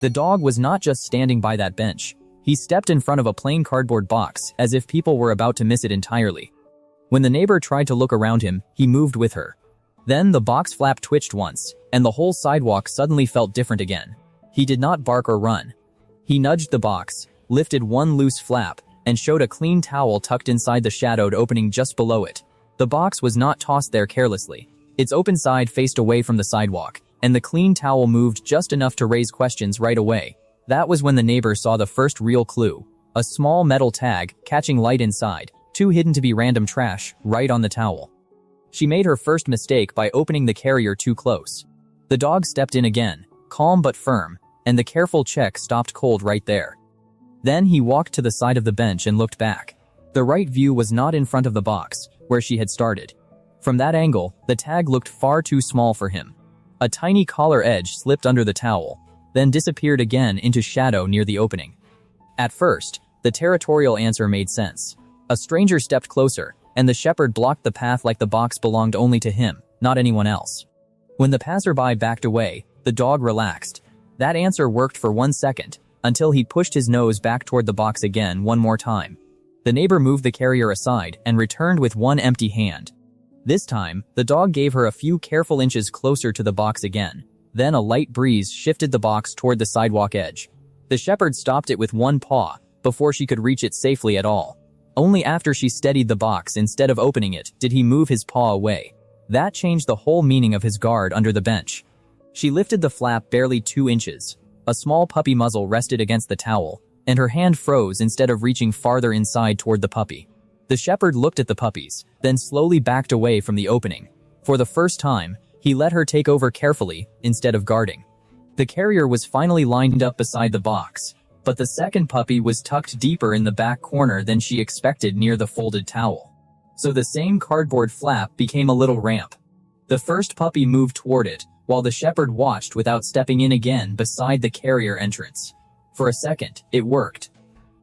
The dog was not just standing by that bench. He stepped in front of a plain cardboard box, as if people were about to miss it entirely. When the neighbor tried to look around him, he moved with her. Then the box flap twitched once, and the whole sidewalk suddenly felt different again. He did not bark or run. He nudged the box, lifted one loose flap, and showed a clean towel tucked inside the shadowed opening just below it. The box was not tossed there carelessly. Its open side faced away from the sidewalk, and the clean towel moved just enough to raise questions right away. That was when the neighbor saw the first real clue. A small metal tag, catching light inside, too hidden to be random trash, right on the towel. She made her first mistake by opening the carrier too close. The dog stepped in again, calm but firm, and the careful check stopped cold right there. Then he walked to the side of the bench and looked back. The right view was not in front of the box, where she had started. From that angle, the tag looked far too small for him. A tiny collar edge slipped under the towel, then disappeared again into shadow near the opening. At first, the territorial answer made sense. A stranger stepped closer, and the shepherd blocked the path like the box belonged only to him, not anyone else. When the passerby backed away, the dog relaxed. That answer worked for 1 second, until he pushed his nose back toward the box again one more time. The neighbor moved the carrier aside and returned with one empty hand. This time, the dog gave her a few careful inches closer to the box again. Then a light breeze shifted the box toward the sidewalk edge. The shepherd stopped it with one paw, before she could reach it safely at all. Only after she steadied the box instead of opening it did he move his paw away. That changed the whole meaning of his guard under the bench. She lifted the flap barely 2 inches. A small puppy muzzle rested against the towel, and her hand froze instead of reaching farther inside toward the puppy. The shepherd looked at the puppies, then slowly backed away from the opening. For the first time, he let her take over carefully, instead of guarding. The carrier was finally lined up beside the box, but the second puppy was tucked deeper in the back corner than she expected near the folded towel. So the same cardboard flap became a little ramp. The first puppy moved toward it, while the shepherd watched without stepping in again beside the carrier entrance. For a second, it worked.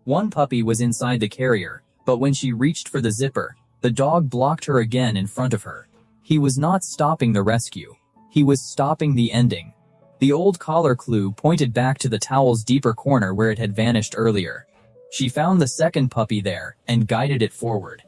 One puppy was inside the carrier, but when she reached for the zipper, the dog blocked her again in front of her. He was not stopping the rescue. He was stopping the ending. The old collar clue pointed back to the towel's deeper corner where it had vanished earlier. She found the second puppy there and guided it forward.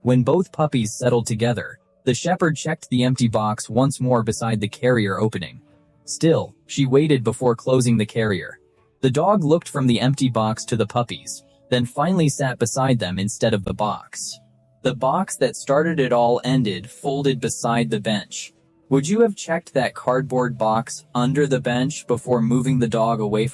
When both puppies settled together, the shepherd checked the empty box once more beside the carrier opening. Still, she waited before closing the carrier. The dog looked from the empty box to the puppies, then finally sat beside them instead of the box. The box that started it all ended folded beside the bench. Would you have checked that cardboard box under the bench before moving the dog away